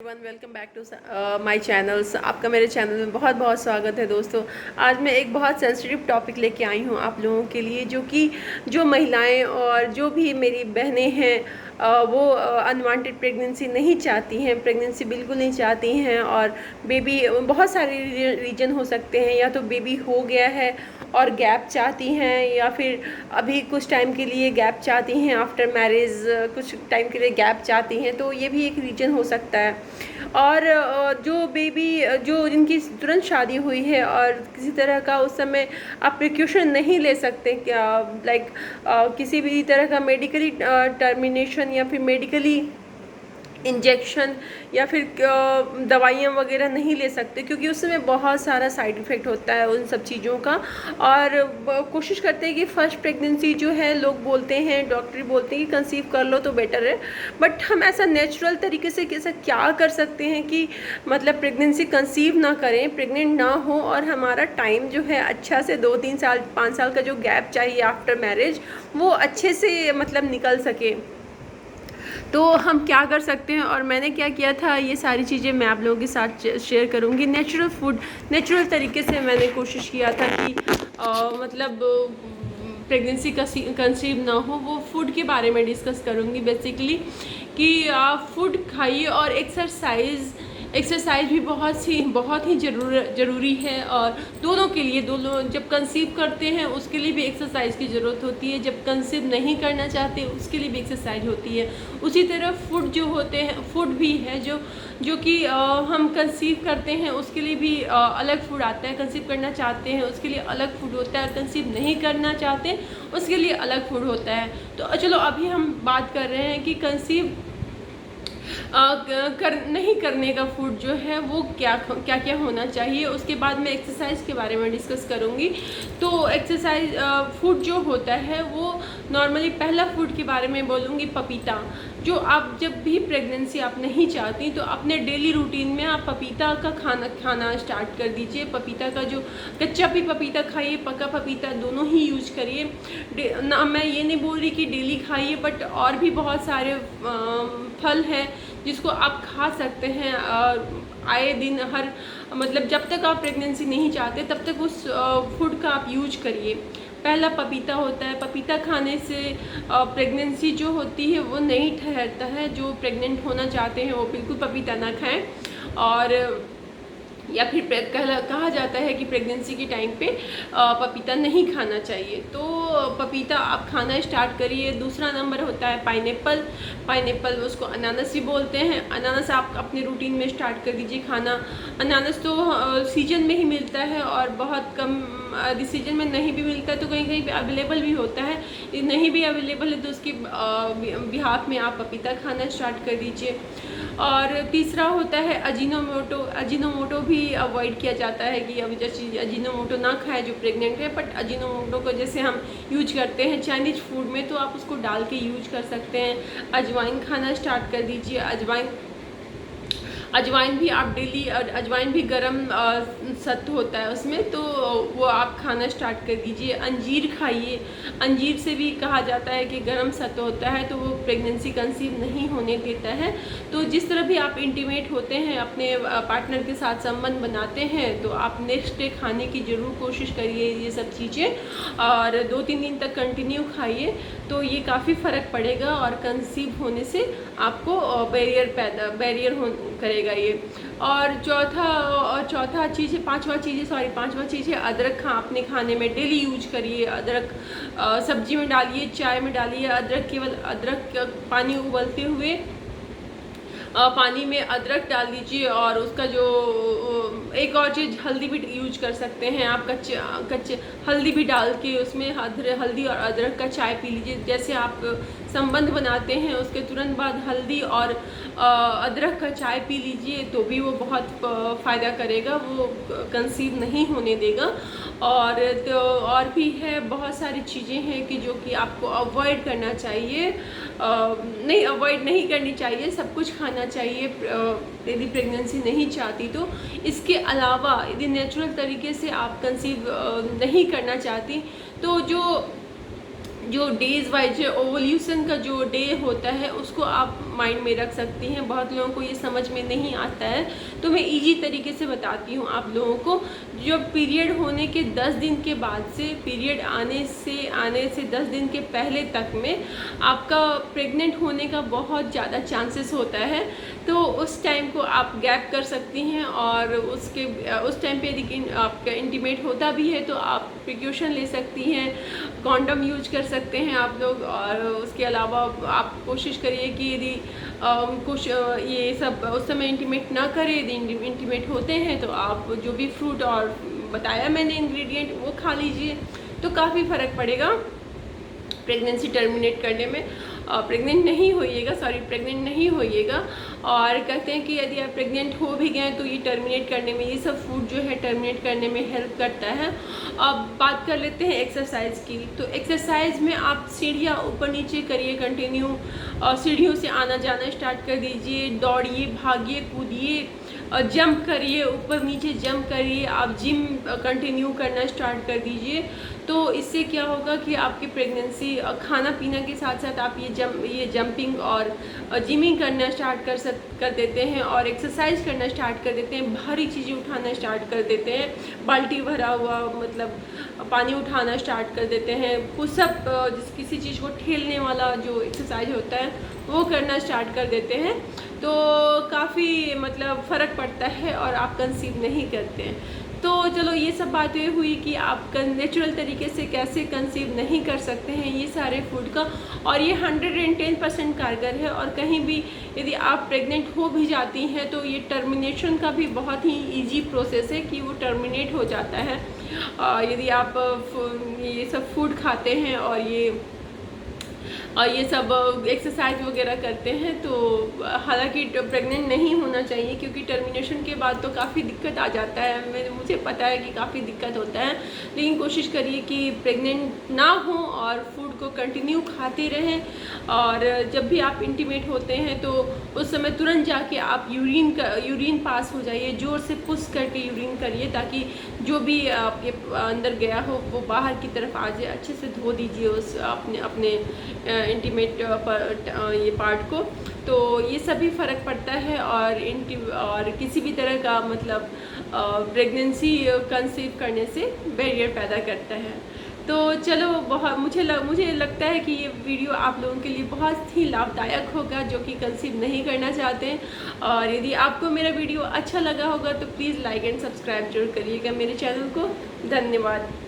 Everyone welcome back to my channels. आपका मेरे channel में बहुत बहुत स्वागत है दोस्तों। आज मैं एक बहुत सेंसिटिव टॉपिक लेके आई हूँ आप लोगों के लिए, जो महिलाएं और जो भी मेरी बहनें हैं वो अनवांटेड प्रेगनेंसी नहीं चाहती हैं, प्रेगनेंसी बिल्कुल नहीं चाहती हैं। और बेबी बहुत सारे रीजन हो सकते हैं, या तो बेबी हो गया है और गैप चाहती हैं, या फिर अभी कुछ टाइम के लिए गैप चाहती हैं, आफ्टर मैरिज कुछ टाइम के लिए गैप चाहती हैं, तो ये भी एक रीज़न हो सकता है। और जो बेबी जो जिनकी तुरंत शादी हुई है और किसी तरह का उस समय आप प्रिकॉशन नहीं ले सकते, क्या लाइक किसी भी तरह का मेडिकली टर्मिनेशन या फिर मेडिकली इंजेक्शन या फिर दवाइयाँ वगैरह नहीं ले सकते, क्योंकि उस समय बहुत सारा साइड इफ़ेक्ट होता है उन सब चीज़ों का। और कोशिश करते हैं कि फ़र्स्ट प्रेगनेंसी जो है, लोग बोलते हैं, डॉक्टर बोलते हैं कि कंसीव कर लो तो बेटर है, बट हम ऐसा नेचुरल तरीके से कैसे क्या कर सकते हैं कि मतलब प्रेगनेंसी कंसीव ना करें, प्रेग्नेंट ना हो, और हमारा टाइम जो है अच्छा से 2-3 साल 5 साल का जो गैप चाहिए आफ्टर मैरिज वो अच्छे से मतलब निकल सके। तो हम क्या कर सकते हैं और मैंने क्या किया था, ये सारी चीज़ें मैं आप लोगों के साथ शेयर करूँगी। नेचुरल फूड, नेचुरल तरीके से मैंने कोशिश किया था कि मतलब प्रेगनेंसी कंसीव ना हो, वो फूड के बारे में डिस्कस करूँगी बेसिकली कि आप फूड खाइए और एक्सरसाइज भी बहुत ही ज़रूरी है। और दोनों के लिए, दोनों जब कंसीव करते हैं उसके लिए भी एक्सरसाइज की ज़रूरत होती है, जब कंसीव नहीं करना चाहते उसके लिए भी एक्सरसाइज होती है। उसी तरह फूड जो होते हैं, फूड भी है जो कि हम कंसीव करते हैं उसके लिए भी अलग फूड आता है, कंसीव करना चाहते हैं उसके लिए अलग फूड होता है, कंसीव नहीं करना चाहते उसके लिए अलग फूड होता है। तो चलो अभी हम बात कर रहे हैं कि कंसीव नहीं करने का फूड जो है वो क्या होना चाहिए। उसके बाद मैं एक्सरसाइज के बारे में डिस्कस करूँगी। तो एक्सरसाइज फूड जो होता है वो नॉर्मली, पहला फूड के बारे में बोलूँगी पपीता। जो आप जब भी प्रेगनेंसी आप नहीं चाहती तो अपने डेली रूटीन में आप पपीता का खाना स्टार्ट कर दीजिए। पपीता का जो कच्चा भी पपीता खाइए, पका पपीता, दोनों ही यूज करिए ना। मैं ये नहीं बोल रही कि डेली खाइए, बट और भी बहुत सारे फल हैं जिसको आप खा सकते हैं आए दिन, हर मतलब जब तक आप प्रेगनेंसी नहीं चाहते तब तक उस फूड का आप यूज करिए। पहला पपीता होता है। पपीता खाने से प्रेगनेंसी जो होती है वो नहीं ठहरता है। जो प्रेग्नेंट होना चाहते हैं वो बिल्कुल पपीता ना खाएं। और या फिर कहा जाता है कि प्रेगनेंसी के टाइम पे पपीता नहीं खाना चाहिए, तो पपीता आप खाना स्टार्ट करिए। दूसरा नंबर होता है पाइनएप्पल, उसको अनानास भी बोलते हैं। अनानास आप अपने रूटीन में स्टार्ट कर दीजिए खाना। अनानास तो सीजन में ही मिलता है और बहुत कम सीजन में नहीं भी मिलता है तो कहीं कहीं पे अवेलेबल भी होता है। नहीं भी अवेलेबल है तो उसके बिहाफ में आप पपीता खाना स्टार्ट कर दीजिए। और तीसरा होता है अजीनोमोटो भी अवॉइड किया जाता है कि अब जैसे अजीनोमोटो ना खाए जो प्रेग्नेंट है, बट अजीनोमोटो को जैसे हम यूज करते हैं चाइनीज फूड में, तो आप उसको डाल के यूज कर सकते हैं। अजवाइन खाना स्टार्ट कर दीजिए। अजवाइन भी आप डेली, अजवाइन भी गर्म सत्व होता है उसमें, तो वो आप खाना स्टार्ट कर दीजिए। अंजीर खाइए। अंजीर से भी कहा जाता है कि गर्म सत्व होता है, तो वो प्रेगनेंसी कंसीव नहीं होने देता है। तो जिस तरह भी आप इंटीमेट होते हैं, अपने पार्टनर के साथ संबंध बनाते हैं, तो आप नेक्स्ट डे खाने की ज़रूर कोशिश करिए ये सब चीज़ें, और 2-3 दिन तक कंटिन्यू खाइए, तो ये काफ़ी फ़र्क पड़ेगा और कंसीव होने से आपको बैरियर करेगा ये। और पांचवा चीज़ है अदरक। अपने खाने में डेली यूज करिए अदरक। सब्जी में डालिए, चाय में डालिए अदरक। केवल अदरक पानी उबलते हुए पानी में अदरक डाल दीजिए। और उसका जो एक और चीज़, हल्दी भी यूज कर सकते हैं आप। कच्चे हल्दी भी डाल के उसमें हल्दी और अदरक का चाय पी लीजिए। जैसे आप संबंध बनाते हैं उसके तुरंत बाद हल्दी और अदरक का चाय पी लीजिए, तो भी वो बहुत फ़ायदा करेगा, वो कंसीव नहीं होने देगा। और भी है, बहुत सारी चीज़ें हैं कि जो कि आपको अवॉइड करना चाहिए। नहीं, अवॉइड नहीं करनी चाहिए, सब कुछ खाना चाहिए यदि प्रेगनेंसी नहीं चाहती तो। इसके अलावा यदि नेचुरल तरीके से आप कंसीव नहीं करना चाहती तो जो डेज़ वाइज ओवल्यूशन का जो डे होता है उसको आप माइंड में रख सकती हैं। बहुत लोगों को ये समझ में नहीं आता है, तो मैं इजी तरीके से बताती हूँ आप लोगों को। जो पीरियड होने के 10 दिन के बाद से, पीरियड आने से 10 दिन के पहले तक में आपका प्रेग्नेंट होने का बहुत ज़्यादा चांसेस होता है। तो उस टाइम को आप गैप कर सकती हैं, और उस टाइम पे यदि आपका इंटीमेट होता भी है तो आप प्रिकॉशन ले सकती हैं, कॉन्डम यूज कर सकते हैं आप लोग। और उसके अलावा आप कोशिश करिए कि यदि कुछ ये सब उस समय इंटीमेट ना करें, यदि इंटीमेट होते हैं तो आप जो भी फ्रूट और बताया मैंने इंग्रेडिएंट वो खा लीजिए, तो काफ़ी फ़र्क पड़ेगा प्रेगनेंसी टर्मिनेट करने में। प्रेग्नेंट नहीं होइएगा। और कहते हैं कि यदि आप प्रेग्नेंट हो भी गए तो ये टर्मिनेट करने में, ये सब फूड जो है टर्मिनेट करने में हेल्प करता है। अब बात कर लेते हैं एक्सरसाइज की। तो एक्सरसाइज में आप सीढ़ियाँ ऊपर नीचे करिए कंटिन्यू, सीढ़ियों से आना जाना स्टार्ट कर दीजिए, दौड़िए, भागिए, कूदिए, जंप करिए, ऊपर नीचे जंप करिए, आप जिम कंटिन्यू करना स्टार्ट कर दीजिए। तो इससे क्या होगा कि आपकी प्रेगनेंसी, खाना पीना के साथ साथ आप ये जंपिंग और जिमिंग करना स्टार्ट कर देते हैं, और एक्सरसाइज करना स्टार्ट कर देते हैं, भारी चीज़ें उठाना स्टार्ट कर देते हैं, बाल्टी भरा हुआ मतलब पानी उठाना स्टार्ट कर देते हैं, पुशअप किसी चीज़ को ठेलने वाला जो एक्सरसाइज होता है वो करना स्टार्ट कर देते हैं। तो काफ़ी मतलब फ़र्क पड़ता है और आप कंसीव नहीं करते हैं। तो चलो ये सब बातें हुई कि आप नेचुरल तरीके से कैसे कंसीव नहीं कर सकते हैं ये सारे फूड का, और ये 110% कारगर है। और कहीं भी यदि आप प्रेग्नेंट हो भी जाती हैं तो ये टर्मिनेशन का भी बहुत ही इजी प्रोसेस है कि वो टर्मिनेट हो जाता है यदि आप ये सब फूड खाते हैं और ये सब एक्सरसाइज वगैरह करते हैं। तो हालांकि प्रेग्नेंट नहीं होना चाहिए, क्योंकि टर्मिनेशन के बाद तो काफ़ी दिक्कत आ जाता है। मुझे पता है कि काफ़ी दिक्कत होता है, लेकिन कोशिश करिए कि प्रेग्नेंट ना हो और फूड को कंटिन्यू खाते रहें। और जब भी आप इंटीमेट होते हैं तो उस समय तुरंत जाके आप यूरिन पास हो जाइए, ज़ोर से पुश करके यूरिन करिए, ताकि जो भी आपके अंदर गया हो वो बाहर की तरफ आ जाए। अच्छे से धो दीजिए उस अपने इंटीमेट ये पार्ट को। तो ये सभी फ़र्क पड़ता है, और किसी भी तरह का मतलब प्रेगनेंसी कंसीव करने से बैरियर पैदा करता है। तो चलो, मुझे लगता है कि ये वीडियो आप लोगों के लिए बहुत ही लाभदायक होगा, जो कि कंसीव नहीं करना चाहते हैं। और यदि आपको मेरा वीडियो अच्छा लगा होगा तो प्लीज़ लाइक एंड सब्सक्राइब जरूर करिएगा मेरे चैनल को। धन्यवाद।